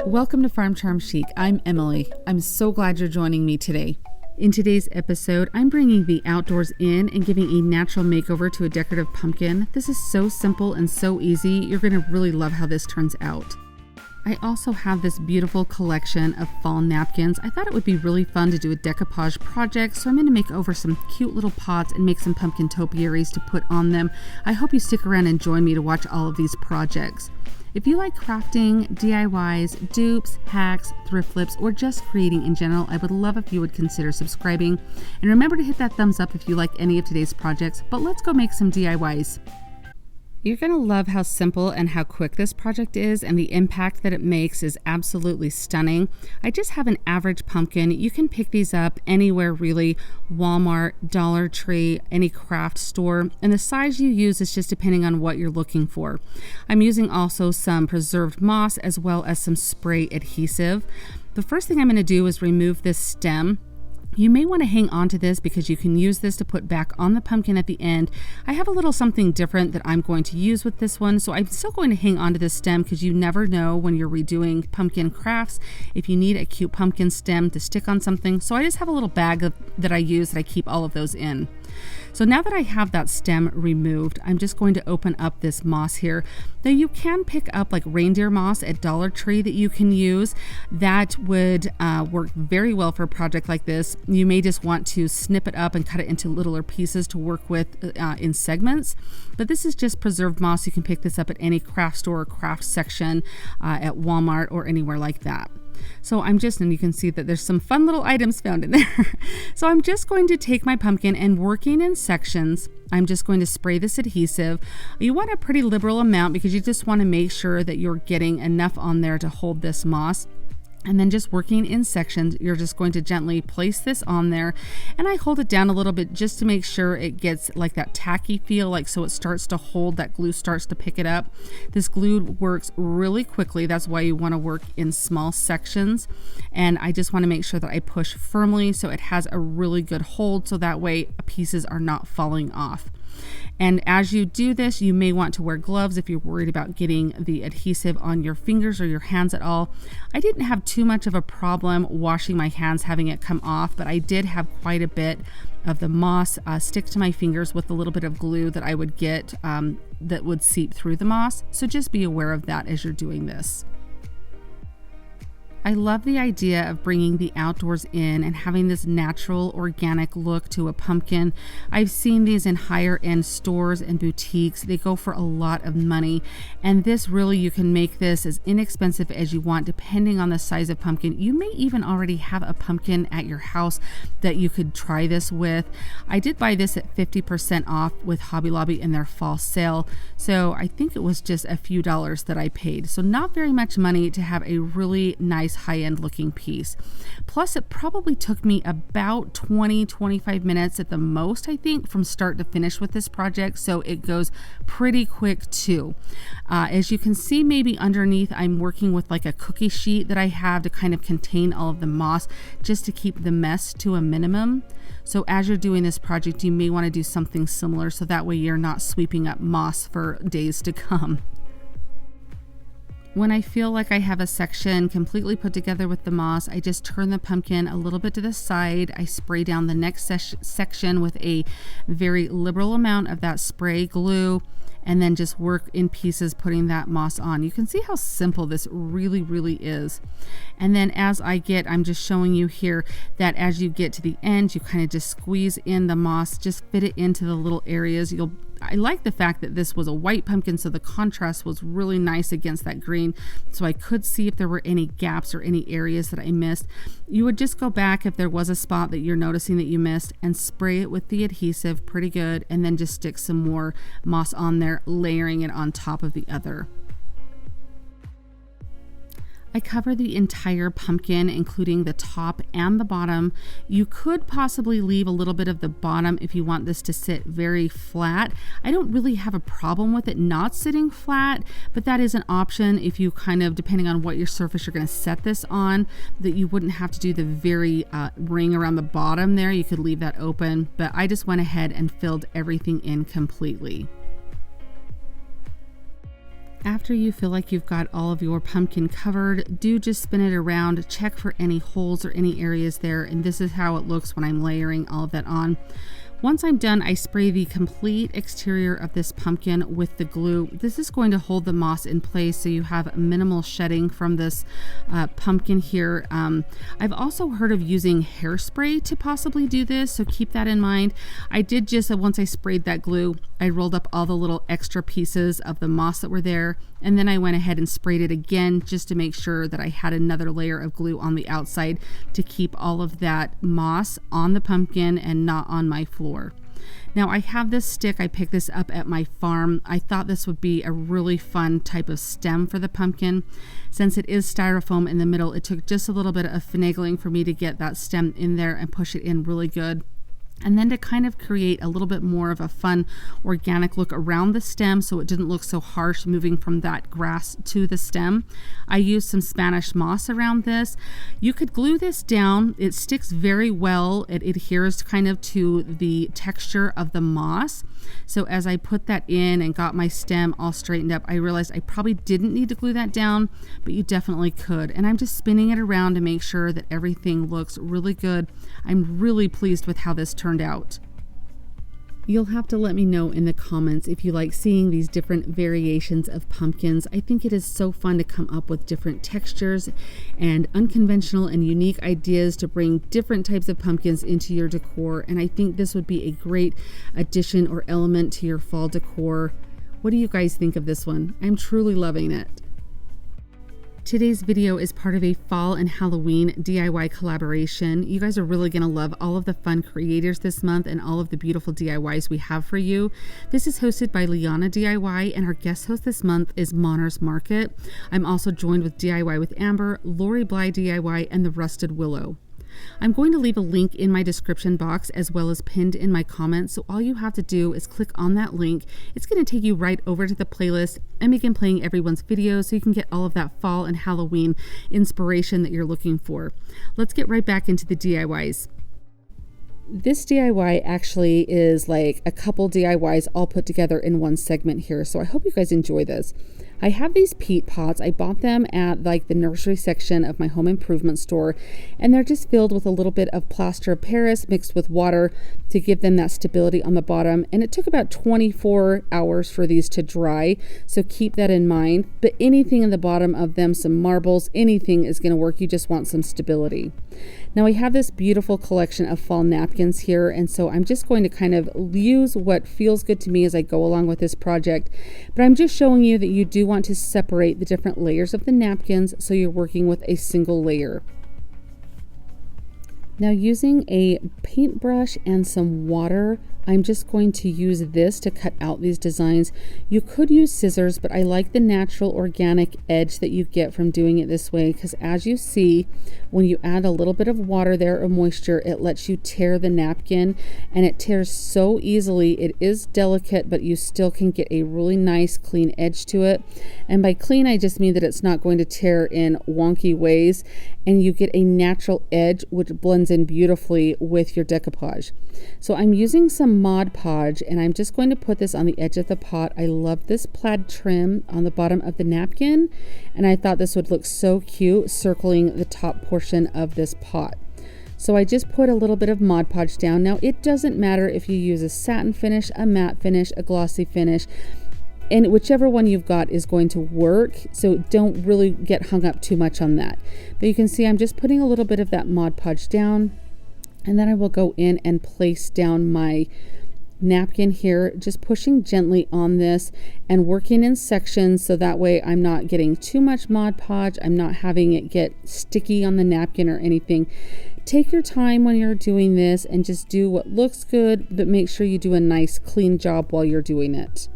Welcome to Farm Charm Chic. I'm Emily. I'm so glad you're joining me today. In today's episode, I'm bringing the outdoors in and giving a natural makeover to a decorative pumpkin. This is so simple and so easy. You're going to really love how this turns out. I also have this beautiful collection of fall napkins. I thought it would be really fun to do a decoupage project, so I'm going to make over some cute little pots and make some pumpkin topiaries to put on them. I hope you stick around and join me to watch all of these projects. If you like crafting, DIYs, dupes, hacks, thrift flips, or just creating in general, I would love if you would consider subscribing. And remember to hit that thumbs up if you like any of today's projects, but let's go make some DIYs. You're going to love how simple and how quick this project is, and the impact that it makes is absolutely stunning. I just have an average pumpkin. You can pick these up anywhere really, Walmart, Dollar Tree, any craft store, and the size you use is just depending on what you're looking for. I'm using also some preserved moss as well as some spray adhesive. The first thing I'm going to do is remove this stem. You may want to hang on to this because you can use this to put back on the pumpkin at the end. I have a little something different that I'm going to use with this one, so I'm still going to hang on to this stem because you never know when you're redoing pumpkin crafts if you need a cute pumpkin stem to stick on something. So I just have a little bag that I use that I keep all of those in. So now that I have that stem removed, I'm just going to open up this moss here. Now you can pick up like reindeer moss at Dollar Tree that you can use. That would work very well for a project like this. You may just want to snip it up and cut it into littler pieces to work with in segments. But this is just preserved moss. You can pick this up at any craft store or craft section at Walmart or anywhere like that. So and you can see that there's some fun little items found in there. So I'm just going to take my pumpkin and working in sections, I'm just going to spray this adhesive. You want a pretty liberal amount because you just want to make sure that you're getting enough on there to hold this moss. And then just working in sections, you're just going to gently place this on there. And I hold it down a little bit just to make sure it gets like that tacky feel, like so it starts to hold, that glue starts to pick it up. This glue works really quickly. That's why you want to work in small sections. And I just want to make sure that I push firmly so it has a really good hold, so that way pieces are not falling off. And as you do this, you may want to wear gloves if you're worried about getting the adhesive on your fingers or your hands at all. I didn't have too much of a problem washing my hands, having it come off, but I did have quite a bit of the moss stick to my fingers with a little bit of glue that I would get that would seep through the moss. So just be aware of that as you're doing this. I love the idea of bringing the outdoors in and having this natural, organic look to a pumpkin. I've seen these in higher end stores and boutiques. They go for a lot of money. And this really, you can make this as inexpensive as you want, depending on the size of pumpkin. You may even already have a pumpkin at your house that you could try this with. I did buy this at 50% off with Hobby Lobby in their fall sale. So I think it was just a few dollars that I paid. So not very much money to have a really nice high-end looking piece. Plus it probably took me about 20-25 minutes at the most, I think, from start to finish with this project, so it goes pretty quick too. As you can see, maybe underneath I'm working with like a cookie sheet that I have to kind of contain all of the moss, just to keep the mess to a minimum. So as you're doing this project, you may want to do something similar, so that way you're not sweeping up moss for days to come. When I feel like I have a section completely put together with the moss, I just turn the pumpkin a little bit to the side. I spray down the next section with a very liberal amount of that spray glue, and then just work in pieces putting that moss on. You can see how simple this really, really is. And then as I'm just showing you here that as you get to the end, you kind of just squeeze in the moss, just fit it into the little areas. I like the fact that this was a white pumpkin, so the contrast was really nice against that green, so I could see if there were any gaps or any areas that I missed. You would just go back if there was a spot that you're noticing that you missed and spray it with the adhesive pretty good, and then just stick some more moss on there, layering it on top of the other. I cover the entire pumpkin, including the top and the bottom. You could possibly leave a little bit of the bottom if you want this to sit very flat. I don't really have a problem with it not sitting flat, but that is an option if you kind of, depending on what your surface you're going to set this on, that you wouldn't have to do the very ring around the bottom there. You could leave that open, but I just went ahead and filled everything in completely. After you feel like you've got all of your pumpkin covered, do just spin it around, check for any holes or any areas there, and this is how it looks when I'm layering all of that on. Once I'm done, I spray the complete exterior of this pumpkin with the glue. This is going to hold the moss in place so you have minimal shedding from this pumpkin here. I've also heard of using hairspray to possibly do this, so keep that in mind. I did just, once I sprayed that glue, I rolled up all the little extra pieces of the moss that were there, and then I went ahead and sprayed it again just to make sure that I had another layer of glue on the outside to keep all of that moss on the pumpkin and not on my floor. Now I have this stick, I picked this up at my farm. I thought this would be a really fun type of stem for the pumpkin. Since it is styrofoam in the middle, it took just a little bit of finagling for me to get that stem in there and push it in really good. And then to kind of create a little bit more of a fun organic look around the stem so it didn't look so harsh moving from that grass to the stem, I used some Spanish moss around this. You could glue this down. It sticks very well. It adheres kind of to the texture of the moss. So as I put that in and got my stem all straightened up, I realized I probably didn't need to glue that down, but you definitely could. And I'm just spinning it around to make sure that everything looks really good. I'm really pleased with how this turned out. You'll have to let me know in the comments if you like seeing these different variations of pumpkins. I think it is so fun to come up with different textures and unconventional and unique ideas to bring different types of pumpkins into your decor. And I think this would be a great addition or element to your fall decor. What do you guys think of this one? I'm truly loving it. Today's video is part of a fall and Halloween DIY collaboration. You guys are really going to love all of the fun creators this month and all of the beautiful DIYs we have for you. This is hosted by Liana DIY, and our guest host this month is Monner's Market. I'm also joined with DIY with Amber, Lori Bly DIY, and the Rusted Willow. I'm going to leave a link in my description box as well as pinned in my comments, so all you have to do is click on that link. It's going to take you right over to the playlist and begin playing everyone's videos so you can get all of that fall and Halloween inspiration that you're looking for. Let's get right back into the DIYs. This DIY actually is like a couple DIYs all put together in one segment here, so I hope you guys enjoy this. I have these peat pots. I bought them at like the nursery section of my home improvement store, and they're just filled with a little bit of plaster of Paris mixed with water to give them that stability on the bottom. And it took about 24 hours for these to dry, so keep that in mind. But anything in the bottom of them, some marbles, anything is going to work. You just want some stability. Now I have this beautiful collection of fall napkins here, and so I'm just going to kind of use what feels good to me as I go along with this project. But I'm just showing you that you do want to separate the different layers of the napkins so you're working with a single layer. Now using a paintbrush and some water, I'm just going to use this to cut out these designs. You could use scissors, but I like the natural organic edge that you get from doing it this way, because as you see, when you add a little bit of water there or moisture, it lets you tear the napkin, and it tears so easily. It is delicate, but you still can get a really nice clean edge to it. And by clean, I just mean that it's not going to tear in wonky ways, and you get a natural edge which blends in beautifully with your decoupage. So I'm using some Mod Podge, and I'm just going to put this on the edge of the pot. I love this plaid trim on the bottom of the napkin, and I thought this would look so cute circling the top portion of this pot. So I just put a little bit of Mod Podge down. Now it doesn't matter if you use a satin finish, a matte finish, a glossy finish, and whichever one you've got is going to work, so don't really get hung up too much on that. But you can see I'm just putting a little bit of that Mod Podge down, and then I will go in and place down my napkin here, just pushing gently on this and working in sections, so that way I'm not getting too much Mod Podge, I'm not having it get sticky on the napkin or anything. Take your time when you're doing this and just do what looks good, but make sure you do a nice clean job while you're doing it.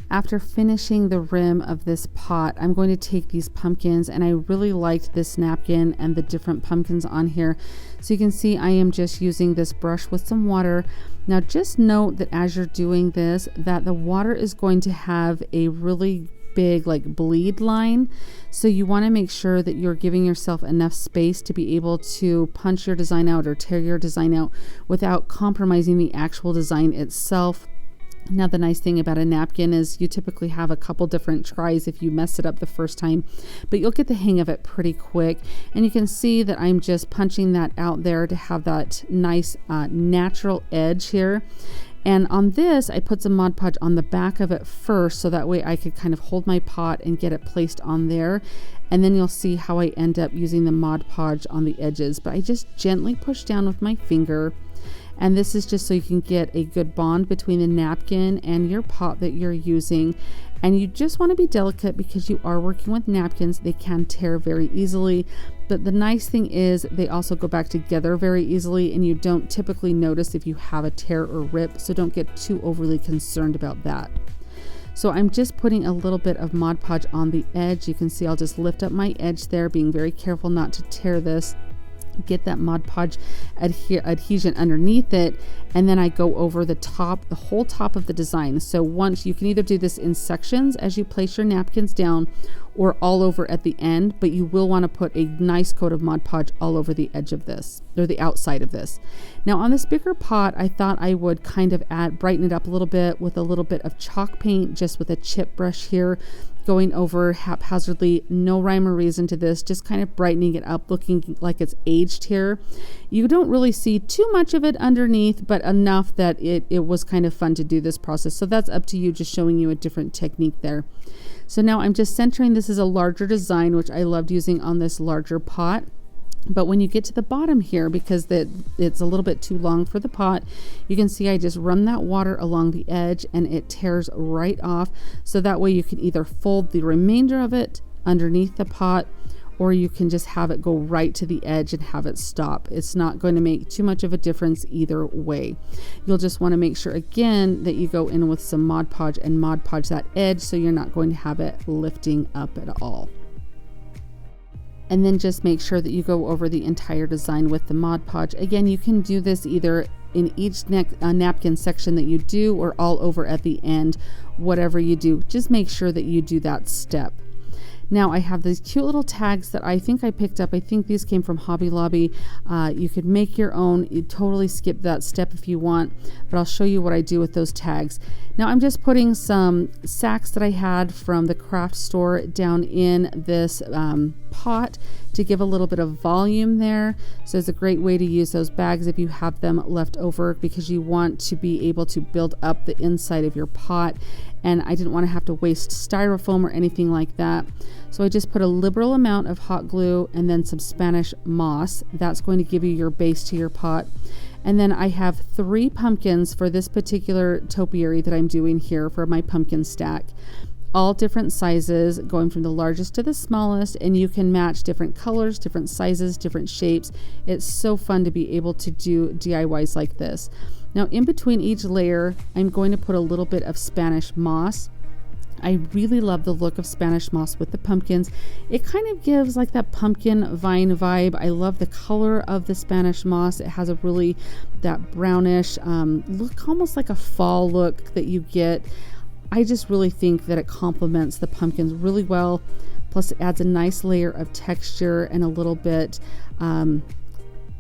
After finishing the rim of this pot, I'm going to take these pumpkins, and I really liked this napkin and the different pumpkins on here. So you can see I am just using this brush with some water. Now just note that as you're doing this, that the water is going to have a really big like bleed line. So you want to make sure that you're giving yourself enough space to be able to punch your design out or tear your design out without compromising the actual design itself. Now, the nice thing about a napkin is you typically have a couple different tries if you mess it up the first time, but you'll get the hang of it pretty quick. And you can see that I'm just punching that out there to have that nice natural edge here. And on this, I put some Mod Podge on the back of it first, so that way I could kind of hold my pot and get it placed on there. And then you'll see how I end up using the Mod Podge on the edges. But I just gently push down with my finger. And this is just so you can get a good bond between the napkin and your pot that you're using. And you just want to be delicate because you are working with napkins. They can tear very easily. But the nice thing is they also go back together very easily, and you don't typically notice if you have a tear or rip. So don't get too overly concerned about that. So I'm just putting a little bit of Mod Podge on the edge. You can see I'll just lift up my edge there, being very careful not to tear this. Get that Mod Podge adhesion underneath it, and then I go over the top, the whole top of the design. So once, you can either do this in sections as you place your napkins down, or all over at the end, but you will want to put a nice coat of Mod Podge all over the edge of this, or the outside of this. Now on this bigger pot, I thought I would kind of brighten it up a little bit with a little bit of chalk paint, just with a chip brush here, going over haphazardly, no rhyme or reason to this, just kind of brightening it up, looking like it's aged here. You don't really see too much of it underneath, but enough that it was kind of fun to do this process. So that's up to you, just showing you a different technique there. So now I'm just centering. This is a larger design, which I loved using on this larger pot. But when you get to the bottom here, because it's a little bit too long for the pot, you can see I just run that water along the edge and it tears right off. So that way you can either fold the remainder of it underneath the pot, or you can just have it go right to the edge and have it stop. It's not going to make too much of a difference either way. You'll just want to make sure again that you go in with some Mod Podge and Mod Podge that edge, so you're not going to have it lifting up at all. And then just make sure that you go over the entire design with the Mod Podge. Again, you can do this either in each napkin section that you do, or all over at the end. Whatever you do, just make sure that you do that step. Now I have these cute little tags that I think I picked up. I think these came from Hobby Lobby. You could make your own. You totally skip that step if you want, but I'll show you what I do with those tags. Now I'm just putting some sacks that I had from the craft store down in this pot to give a little bit of volume there. So it's a great way to use those bags if you have them left over, because you want to be able to build up the inside of your pot. And I didn't want to have to waste styrofoam or anything like that. So I just put a liberal amount of hot glue and then some Spanish moss. That's going to give you your base to your pot. And then I have 3 pumpkins for this particular topiary that I'm doing here for my pumpkin stack. All different sizes, going from the largest to the smallest, and you can match different colors, different sizes, different shapes. It's so fun to be able to do DIYs like this. Now in between each layer, I'm going to put a little bit of Spanish moss. I really love the look of Spanish moss with the pumpkins. It kind of gives like that pumpkin vine vibe. I love the color of the Spanish moss. It has a really that brownish look, almost like a fall look that you get. I just really think that it complements the pumpkins really well. Plus it adds a nice layer of texture and a little bit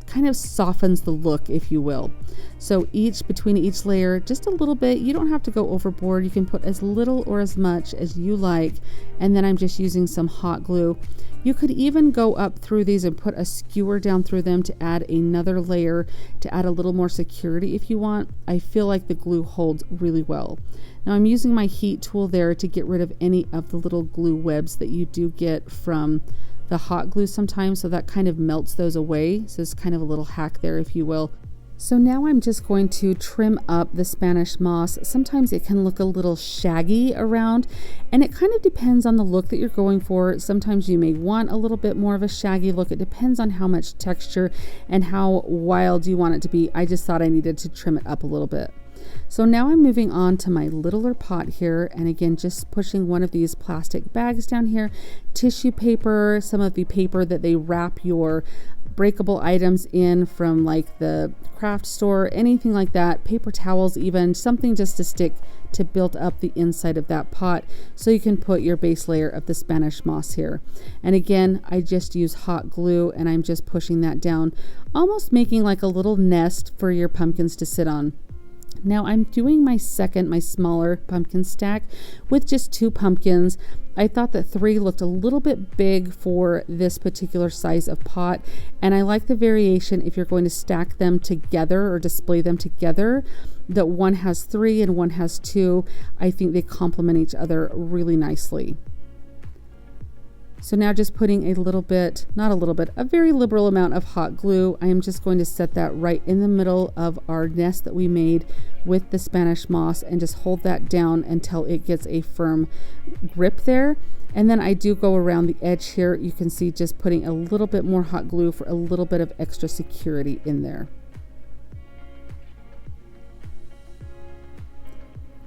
kind of softens the look, if you will. So between each layer, just a little bit. You don't have to go overboard. You can put as little or as much as you like. And then I'm just using some hot glue. You could even go up through these and put a skewer down through them to add another layer to add a little more security if you want. I feel like the glue holds really well. Now I'm using my heat tool there to get rid of any of the little glue webs that you do get from the hot glue sometimes, so that kind of melts those away. So it's kind of a little hack there, if you will. So now I'm just going to trim up the Spanish moss. Sometimes it can look a little shaggy around, and it kind of depends on the look that you're going for. Sometimes you may want a little bit more of a shaggy look. It depends on how much texture and how wild you want it to be. I just thought I needed to trim it up a little bit. So now I'm moving on to my littler pot here, and again just pushing one of these plastic bags down here, tissue paper, some of the paper that they wrap your breakable items in from like the craft store, anything like that, paper towels even, something just to stick to build up the inside of that pot so you can put your base layer of the Spanish moss here. And again, I just use hot glue and I'm just pushing that down, almost making like a little nest for your pumpkins to sit on. Now I'm doing my smaller pumpkin stack with just 2 pumpkins. I thought that 3 looked a little bit big for this particular size of pot, and I like the variation if you're going to stack them together or display them together, that one has 3 and one has 2. I think they complement each other really nicely. So now just putting a very liberal amount of hot glue. I am just going to set that right in the middle of our nest that we made with the Spanish moss and just hold that down until it gets a firm grip there. And then I do go around the edge here. You can see just putting a little bit more hot glue for a little bit of extra security in there.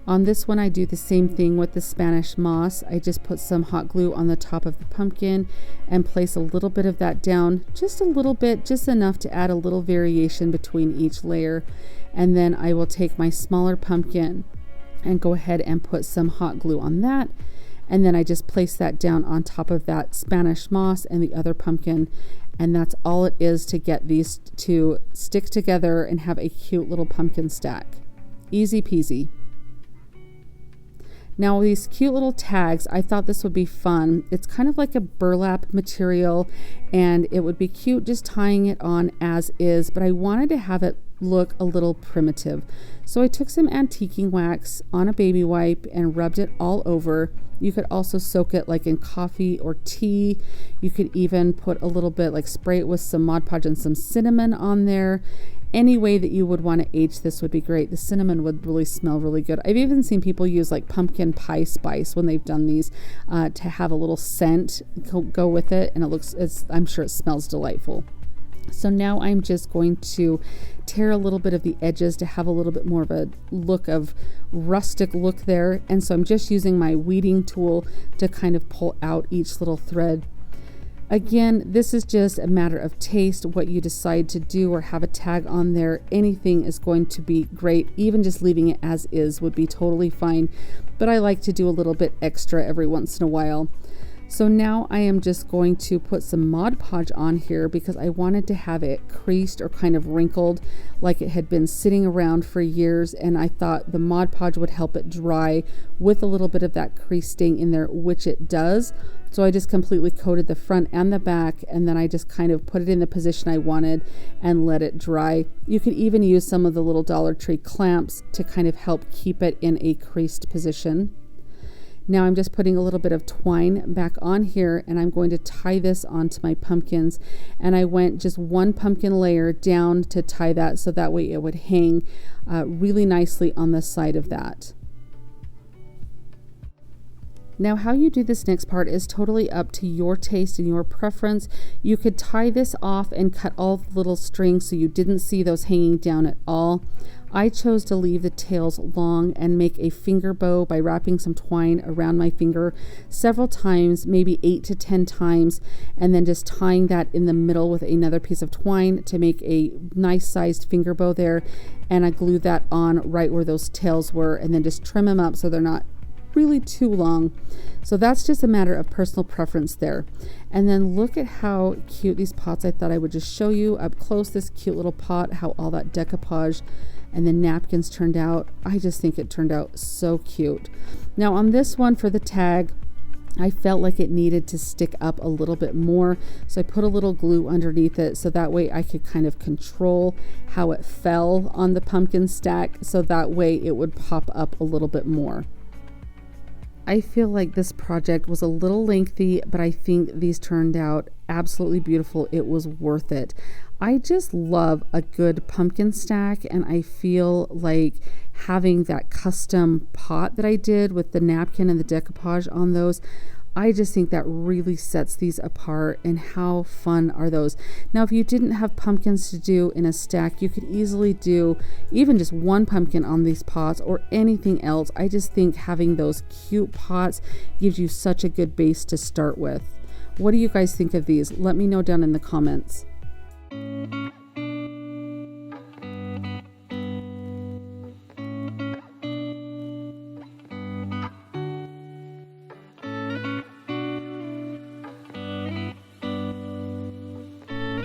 On this one, I do the same thing with the Spanish moss. I just put some hot glue on the top of the pumpkin and place a little bit of that down, just a little bit, just enough to add a little variation between each layer. And then I will take my smaller pumpkin and go ahead and put some hot glue on that. And then I just place that down on top of that Spanish moss and the other pumpkin. And that's all it is to get these to stick together and have a cute little pumpkin stack. Easy peasy. Now these cute little tags, I thought this would be fun. It's kind of like a burlap material, and it would be cute just tying it on as is, but I wanted to have it look a little primitive. So I took some antiquing wax on a baby wipe and rubbed it all over. You could also soak it like in coffee or tea. You could even put a little bit, like spray it with some Mod Podge and some cinnamon on there. Any way that you would want to age this would be great. The cinnamon would really smell really good. I've even seen people use like pumpkin pie spice when they've done these to have a little scent go with it, and I'm sure it smells delightful. So now I'm just going to tear a little bit of the edges to have a little bit more of a rustic look there. And so I'm just using my weeding tool to kind of pull out each little thread. Again, this is just a matter of taste, what you decide to do or have a tag on there. Anything is going to be great. Even just leaving it as is would be totally fine. But I like to do a little bit extra every once in a while. So now I am just going to put some Mod Podge on here because I wanted to have it creased or kind of wrinkled like it had been sitting around for years, and I thought the Mod Podge would help it dry with a little bit of that crease staying in there, which it does. So I just completely coated the front and the back, and then I just kind of put it in the position I wanted and let it dry. You could even use some of the little Dollar Tree clamps to kind of help keep it in a creased position. Now I'm just putting a little bit of twine back on here, and I'm going to tie this onto my pumpkins. And I went just 1 pumpkin layer down to tie that, so that way it would hang really nicely on the side of that. Now how you do this next part is totally up to your taste and your preference. You could tie this off and cut all the little strings so you didn't see those hanging down at all. I chose to leave the tails long and make a finger bow by wrapping some twine around my finger several times, maybe 8 to 10 times, and then just tying that in the middle with another piece of twine to make a nice sized finger bow there. And I glued that on right where those tails were, and then just trim them up so they're not really too long. So that's just a matter of personal preference there. And then look at how cute these pots. I thought I would just show you up close this cute little pot, how all that decoupage and the napkins turned out. I just think it turned out so cute. Now on this one for the tag, I felt like it needed to stick up a little bit more, so I put a little glue underneath it so that way I could kind of control how it fell on the pumpkin stack, so that way it would pop up a little bit more. I feel like this project was a little lengthy, but I think these turned out absolutely beautiful. It was worth it. I just love a good pumpkin stack, and I feel like having that custom pot that I did with the napkin and the decoupage on those, I just think that really sets these apart. And how fun are those? Now, if you didn't have pumpkins to do in a stack, you could easily do even just 1 pumpkin on these pots or anything else. I just think having those cute pots gives you such a good base to start with. What do you guys think of these? Let me know down in the comments.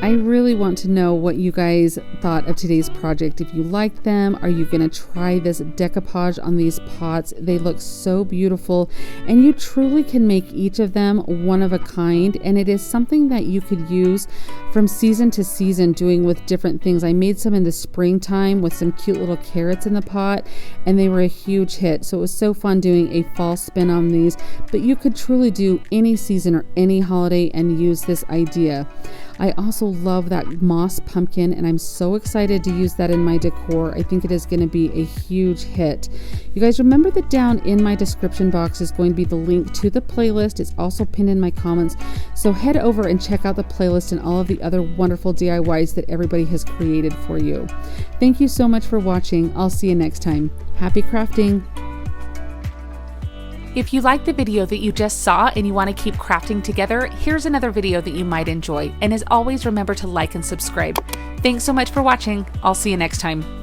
I really want to know what you guys thought of today's project. If you like them, are you going to try this decoupage on these pots? They look so beautiful, and you truly can make each of them one of a kind, and it is something that you could use from season to season, doing with different things. I made some in the springtime with some cute little carrots in the pot, and they were a huge hit. So it was so fun doing a fall spin on these, but you could truly do any season or any holiday and use this idea. I also love that moss pumpkin, and I'm so excited to use that in my decor. I think it is going to be a huge hit. You guys remember that down in my description box is going to be the link to the playlist. It's also pinned in my comments. So head over and check out the playlist and all of the other wonderful DIYs that everybody has created for you. Thank you so much for watching. I'll see you next time. Happy crafting! If you liked the video that you just saw and you want to keep crafting together, here's another video that you might enjoy. And as always, remember to like and subscribe. Thanks so much for watching. I'll see you next time.